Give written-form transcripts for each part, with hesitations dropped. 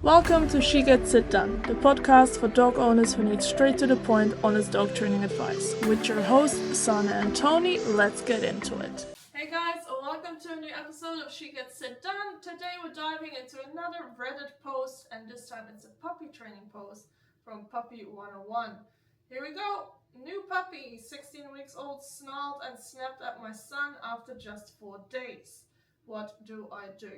Welcome to She Gets It Done, the podcast for dog owners who need straight to the point, honest dog training advice. With your hosts, Sana and Tony, let's get into it. Hey guys, welcome to a new episode of She Gets It Done. Today we're diving into another Reddit post, and this time it's a puppy training post from Puppy 101. Here we go. New puppy, 16 weeks old, snarled and snapped at my son after just 4 days. What do I do?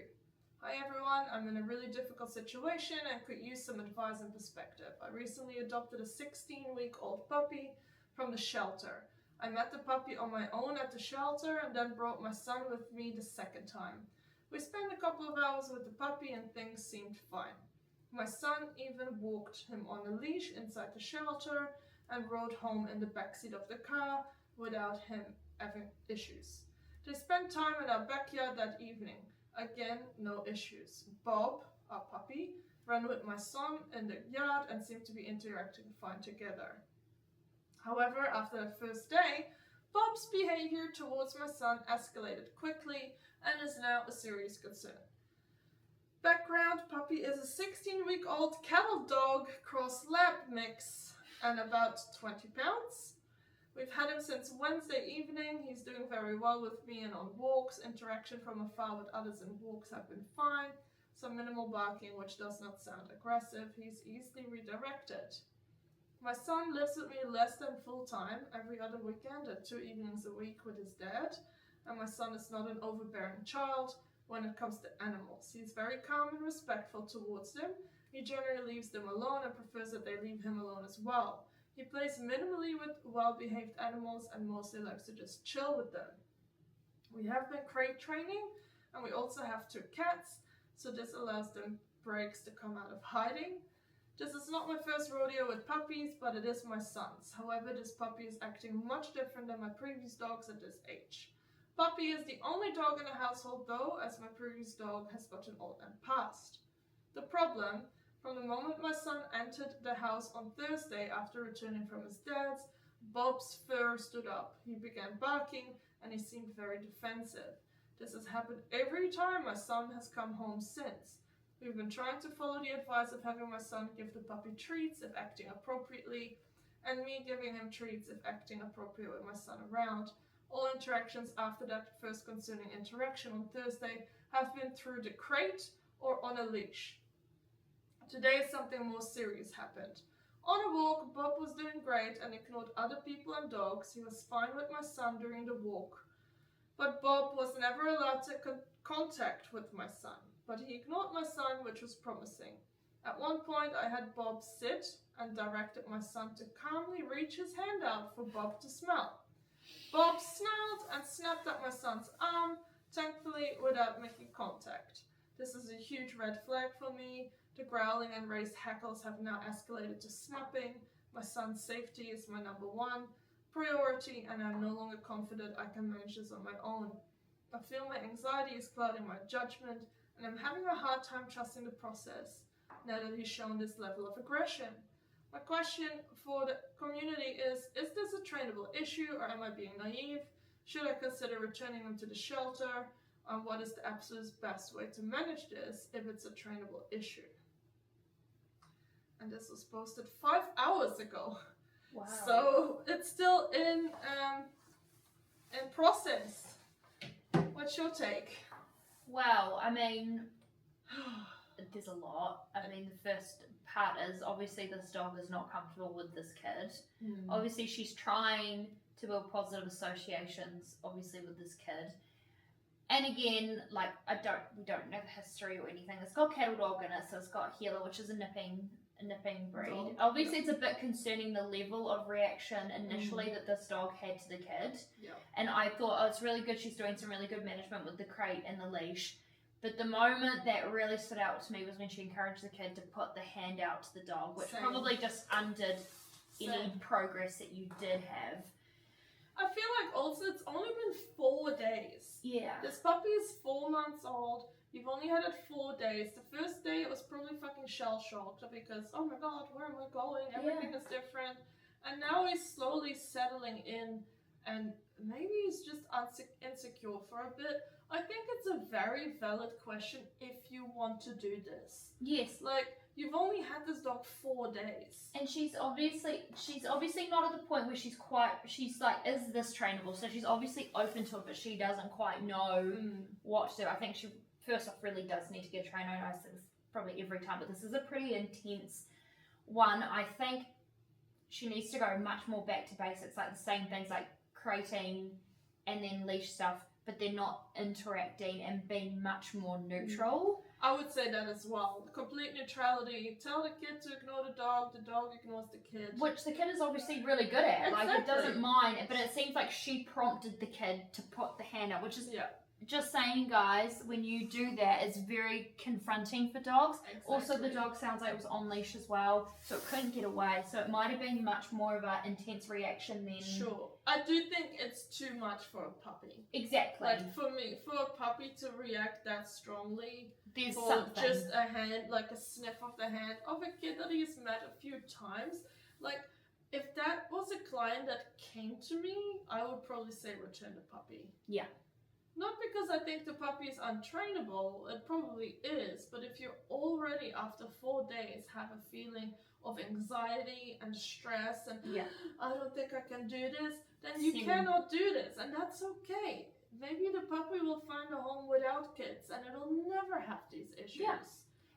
Hi everyone, I'm in a really difficult situation and could use some advice and perspective. I recently adopted a 16-week-old puppy from the shelter. I met the puppy on my own at the shelter and then brought my son with me the second time. We spent a couple of hours with the puppy and things seemed fine. My son even walked him on a leash inside the shelter and rode home in the backseat of the car without him having issues. They spent time in our backyard that evening. Again, no issues. Bob, our puppy, ran with my son in the yard and seemed to be interacting fine together. However, after the first day, Bob's behavior towards my son escalated quickly and is now a serious concern. Background: puppy is a 16-week-old cattle dog cross lab mix and about 20 pounds. We've had him since Wednesday evening. He's doing very well with me and on walks. Interaction from afar with others in walks have been fine. Some minimal barking, which does not sound aggressive. He's easily redirected. My son lives with me less than full time, every other weekend and 2 evenings a week with his dad. And my son is not an overbearing child when it comes to animals. He's very calm and respectful towards them. He generally leaves them alone and prefers that they leave him alone as well. He plays minimally with well-behaved animals and mostly likes to just chill with them. We have been crate training and we also have 2 cats, so this allows them breaks to come out of hiding. This is not my first rodeo with puppies, but it is my son's. However, this puppy is acting much different than my previous dogs at this age. Puppy is the only dog in the household though, as my previous dog has gotten old and passed. The problem: from the moment my son entered the house on Thursday after returning from his dad's, Bob's fur stood up. He began barking and he seemed very defensive. This has happened every time my son has come home since. We've been trying to follow the advice of having my son give the puppy treats if acting appropriately, and me giving him treats if acting appropriate with my son around. All interactions after that first concerning interaction on Thursday have been through the crate or on a leash. Today, something more serious happened. On a walk, Bob was doing great and ignored other people and dogs. He was fine with my son during the walk. But Bob was never allowed to contact with my son. But he ignored my son, which was promising. At one point, I had Bob sit and directed my son to calmly reach his hand out for Bob to smell. Bob snarled and snapped at my son's arm, thankfully without making contact. This is a huge red flag for me. The growling and raised hackles have now escalated to snapping. My son's safety is my number 1 priority, and I'm no longer confident I can manage this on my own. I feel my anxiety is clouding my judgment, and I'm having a hard time trusting the process now that he's shown this level of aggression. My question for the community is this a trainable issue, or am I being naive? Should I consider returning him to the shelter? And what is the absolute best way to manage this if it's a trainable issue? And this was posted 5 hours ago. Wow. So it's still in process. What's your take? Well, I mean, there's a lot. I mean, the first part is obviously this dog is not comfortable with this kid. Obviously, she's trying to build positive associations, obviously, with this kid. And again, like, we don't know the history or anything. It's got cattle dog in it, so it's got Healer, which is a nipping breed. Dog. Obviously, it's a bit concerning the level of reaction initially that this dog had to the kid. Yeah. And I thought, it's really good. She's doing some really good management with the crate and the leash. But the moment that really stood out to me was when she encouraged the kid to put the hand out to the dog, which probably just undid any progress that you did have. I feel like also it's only been 4 days. Yeah. This puppy is 4 months old. You've only had it 4 days. The first day it was probably fucking shell-shocked because, oh my god, where am I going? Everything is different. And now he's slowly settling in and maybe he's just insecure for a bit. I think it's a very valid question if you want to do this. Yes. Like, you've only had this dog 4 days. And she's obviously not at the point where she's like, is this trainable? So she's obviously open to it, but she doesn't quite know what to do. I think she, first off, really does need to get trained. I know I say this probably every time, but this is a pretty intense one. I think she needs to go much more back to basics, like the same things like crating and then leash stuff, but they're not interacting and being much more neutral. I would say that as well. Complete neutrality. Tell the kid to ignore the dog ignores the kid. Which the kid is obviously really good at. Exactly. Like, it doesn't mind, but it seems like she prompted the kid to put the hand up, which is just saying, guys, when you do that, it's very confronting for dogs. Exactly. Also, the dog sounds like it was on leash as well, so it couldn't get away. So it might have been much more of an intense reaction than... Sure. I do think it's too much for a puppy. Exactly. Like, for me, for a puppy to react that strongly, there's for something. just a hand, like a sniff of the hand of a kid that he's met a few times, like, if that was a client that came to me, I would probably say return the puppy. Yeah. Not because I think the puppy is untrainable, it probably is, but if you already after 4 days have a feeling of anxiety and stress and I don't think I can do this, then you cannot do this, and that's okay. Maybe the puppy will find a home without kids and it'll never have these issues. Yeah.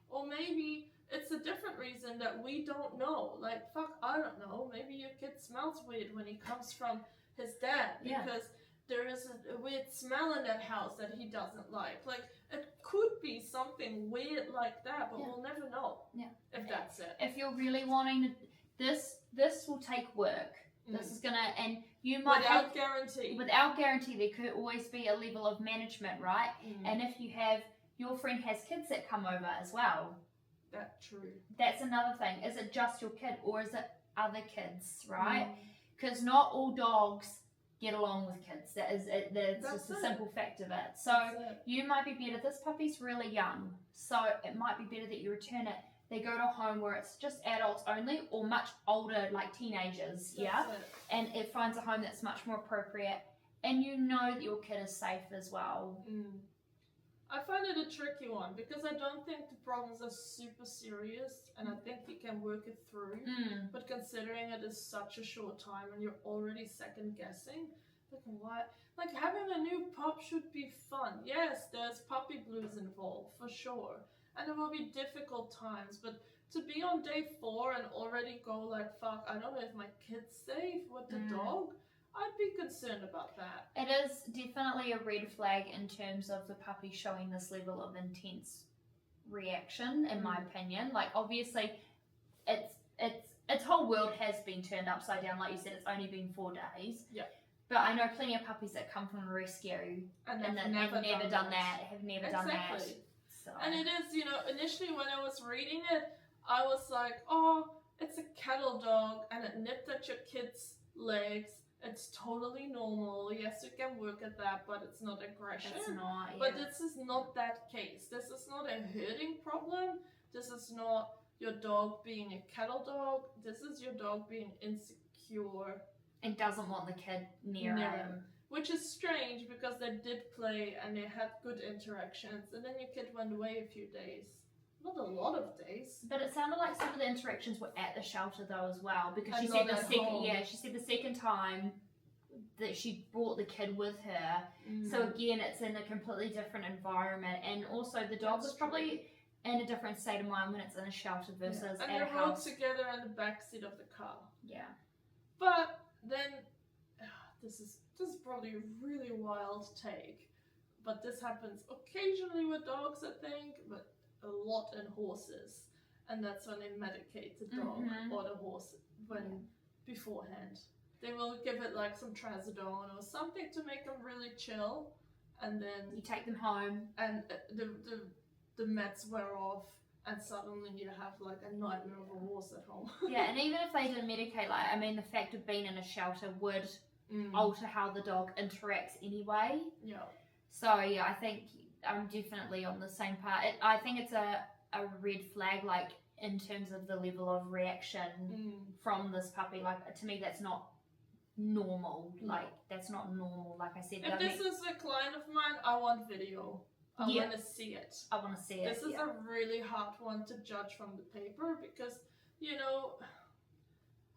Or maybe it's a different reason that we don't know. Like, fuck, I don't know. Maybe your kid smells weird when he comes from his dad because there is a weird smell in that house that he doesn't like. Like, it could be something weird like that, but we'll never know if that's it. If you're really wanting to, this will take work. This is gonna, and you might without guarantee. Without guarantee, there could always be a level of management, right? And if you have, your friend has kids that come over as well. That's true. That's another thing. Is it just your kid or is it other kids, right? Because not all dogs get along with kids. That's just a simple fact of it. So you might be better. This puppy's really young, so it might be better that you return it. They go to a home where it's just adults only, or much older, like teenagers, and it finds a home that's much more appropriate, and you know that your kid is safe as well. I find it a tricky one because I don't think the problems are super serious, and I think you can work it through. But considering it is such a short time and you're already second guessing, like what? Like, having a new pup should be fun. Yes, there's puppy blues involved for sure, and there will be difficult times. But to be on day 4 and already go like, fuck, I don't know if my kid's safe with the dog. I'd be concerned about that. It is definitely a red flag in terms of the puppy showing this level of intense reaction, in my opinion. Like, obviously, its whole world has been turned upside down. Like you said, it's only been 4 days. Yeah. But I know plenty of puppies that come from a rescue and they've never done that. Have never done that. So. And it is, you know, initially when I was reading it, I was like, oh, it's a cattle dog and it nipped at your kid's legs. It's totally normal. Yes, you can work at that, but it's not aggression. It's not, But this is not that case. This is not a herding problem. This is not your dog being a cattle dog. This is your dog being insecure. And doesn't want the kid near him. Which is strange because they did play and they had good interactions. And then your kid went away a few days. Not a lot of days. But it sounded like some of the interactions were at the shelter though as well, because she said she said the second time that she brought the kid with her. So again, it's in a completely different environment, and also the dog was probably in a different state of mind when it's in a shelter versus at a house. And they rode together in the backseat of the car. Yeah. But then this is probably a really wild take, but this happens occasionally with dogs, I think, but a lot in horses, and that's when they medicate the dog or the horse beforehand. They will give it like some trazodone or something to make them really chill, and then you take them home, and the meds wear off, and suddenly you have like a nightmare of a horse at home. Yeah, and even if they didn't medicate, like, I mean, the fact of being in a shelter would alter how the dog interacts anyway. Yeah. So yeah, I think I'm definitely on the same part. I think it's a red flag, like, in terms of the level of reaction from this puppy. Like, to me, that's not normal. Like, that's not normal. Like I said, if this is a client of mine, I want video. I want to see it. I want to see it. This is a really hard one to judge from the paper because, you know,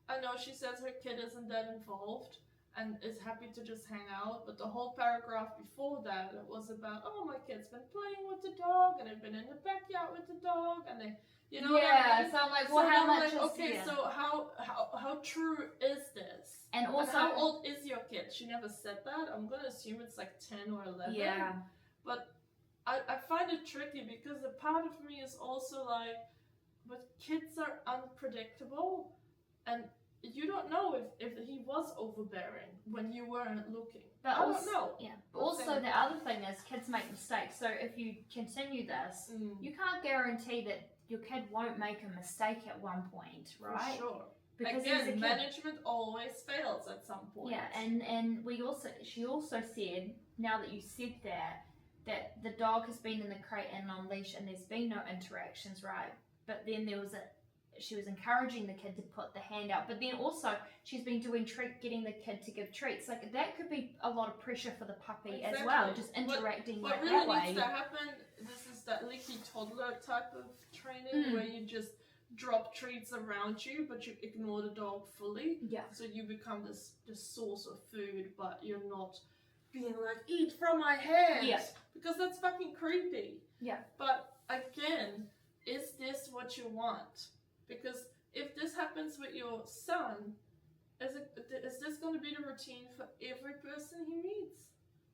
I know she says her kid isn't that involved and is happy to just hang out, but the whole paragraph before that, it was about, oh, my kid's been playing with the dog and they've been in the backyard with the dog and they, you know what I mean? So I'm like, well, how much is okay, so how true is this? And also, how old is your kid? She never said that. I'm going to assume it's like 10 or 11. Yeah. But I find it tricky because a part of me is also like, but kids are unpredictable and you don't know if he was overbearing when you weren't looking. But I don't know. Yeah. But also, the other thing is kids make mistakes. So if you continue this, you can't guarantee that your kid won't make a mistake at one point, right? For sure. Because again, management always fails at some point. Yeah, and she also said, now that you said that the dog has been in the crate and on leash and there's been no interactions, right? But then she was encouraging the kid to put the hand out, but then also she's been doing getting the kid to give treats. Like, that could be a lot of pressure for the puppy as well, just interacting what really that way. What really needs to happen, this is that leaky toddler type of training where you just drop treats around you, but you ignore the dog fully. Yeah. So you become this source of food, but you're not being like, eat from my hand. Yeah. Because that's fucking creepy. Yeah. But again, is this what you want? Because if this happens with your son, is this going to be the routine for every person he meets?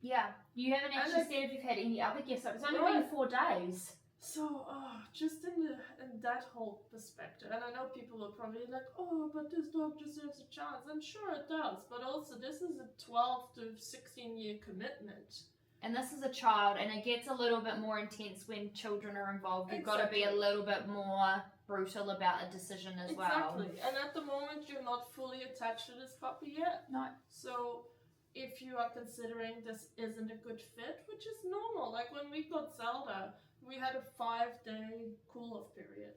Yeah. You haven't actually said if you've had any other guests. It's only been 4 days. So, just in that whole perspective, and I know people are probably like, oh, but this dog deserves a chance. I'm sure it does, but also this is a 12 to 16 year commitment. And this is a child, and it gets a little bit more intense when children are involved. You've got to be a little bit more brutal about a decision as well. Exactly. And at the moment, you're not fully attached to this puppy yet. No. So if you are considering this isn't a good fit, which is normal. Like when we got Zelda, we had a 5-day cool-off period.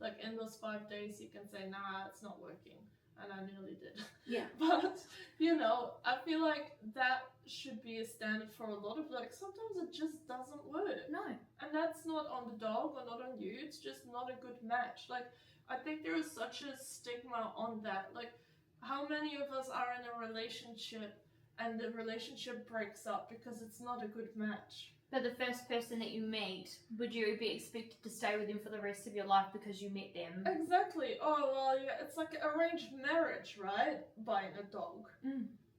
Like in those 5 days, you can say, nah, it's not working. And I nearly did. Yeah. But, you know, I feel like that should be a standard for a lot of, like, sometimes it just doesn't work. No. And that's not on the dog or not on you. It's just not a good match. Like, I think there is such a stigma on that. Like, how many of us are in a relationship and the relationship breaks up because it's not a good match? But the first person that you meet, would you be expected to stay with them for the rest of your life because you met them? Exactly. Oh, well, yeah, it's like arranged marriage, right? Buying a dog.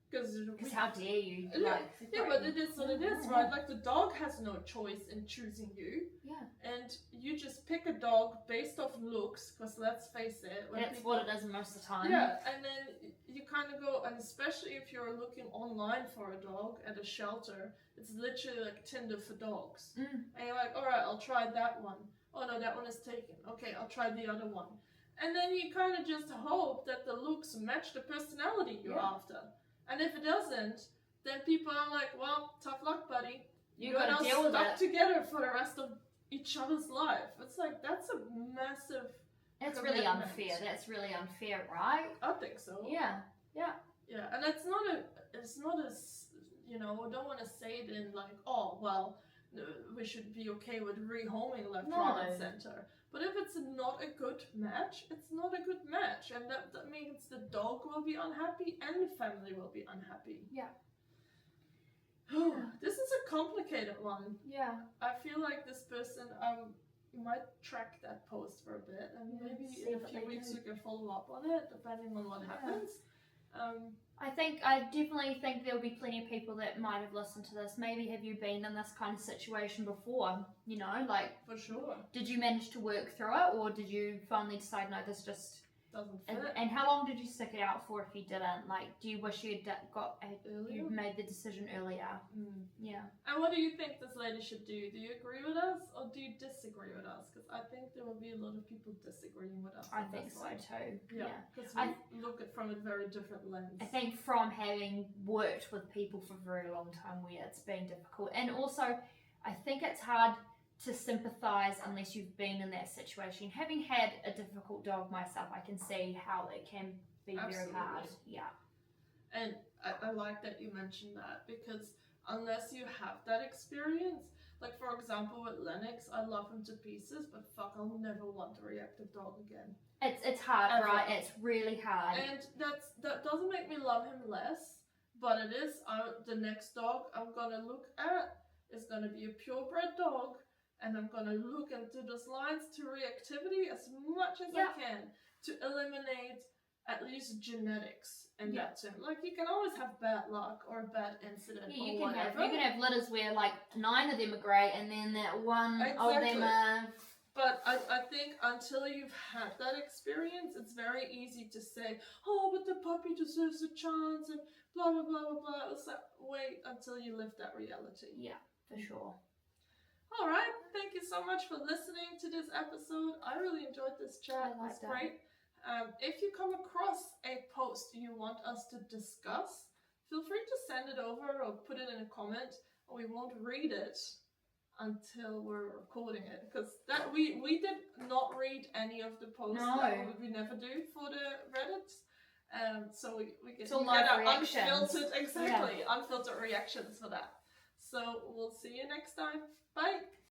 Because how dare you? But it is what it is, right? Like, the dog has no choice in choosing you. Yeah. And you just pick a dog based off looks, because let's face it. That's what it is most of the time. Yeah, and then you kind of go, and especially if you're looking online for a dog at a shelter, it's literally like Tinder for dogs. And you're like, alright, I'll try that one. Oh no, that one is taken. Okay, I'll try the other one. And then you kind of just hope that the looks match the personality you're after. And if it doesn't, then people are like, well, tough luck, buddy. You gotta deal with stuck it together for the rest of each other's life. It's like, that's a massive That's commitment. really unfair. That's really unfair, right? I think so. Yeah. Yeah. Yeah, and it's not as, you know, I don't want to say it in like, oh, well, we should be okay with rehoming left, right, and center. But if it's not a good match, it's not a good match. And that means the dog will be unhappy and the family will be unhappy. Yeah. This is a complicated one. Yeah. I feel like this person might track that post for a bit, and maybe in a few weeks we can follow up on it, depending on what happens. I definitely think there'll be plenty of people that might have listened to this. Maybe have you been in this kind of situation before? You know, like, for sure. Did you manage to work through it, or did you finally decide, no, this just doesn't fit? And how long did you stick it out for if you didn't? Like, do you wish you'd you'd made the decision earlier? Yeah. And what do you think this lady should do? Do you agree with us or do you disagree with us? Because I think there will be a lot of people disagreeing with us. I think so too. Yeah. Because we look at from a very different lens. I think from having worked with people for a very long time where it's been difficult. And also, I think it's hard to sympathise unless you've been in that situation. Having had a difficult dog myself, I can see how it can be very hard. Yeah. And I like that you mentioned that, because unless you have that experience, like for example with Lennox, I love him to pieces, but fuck, I'll never want a reactive dog again. It's hard, Ever. right? It's really hard. And that doesn't make me love him less, but it is the next dog I'm gonna look at is gonna be a purebred dog, and I'm gonna look into those lines to reactivity as much as I can to eliminate at least genetics and that to him. Like, you can always have bad luck or a bad incident or you whatever. You can have litters where like 9 of them are great, and then that one of them are. But I think until you've had that experience, it's very easy to say, oh, but the puppy deserves a chance and blah, blah, blah, blah, blah. It's like, wait until you live that reality. Yeah, for sure. All right. Thank you so much for listening to this episode. I really enjoyed this chat. It was great. If you come across a post you want us to discuss, feel free to send it over or put it in a comment. We won't read it until we're recording it, because that we did not read any of the posts. That we never do for the Reddits. So we get unfiltered, unfiltered reactions for that. So we'll see you next time. Bye.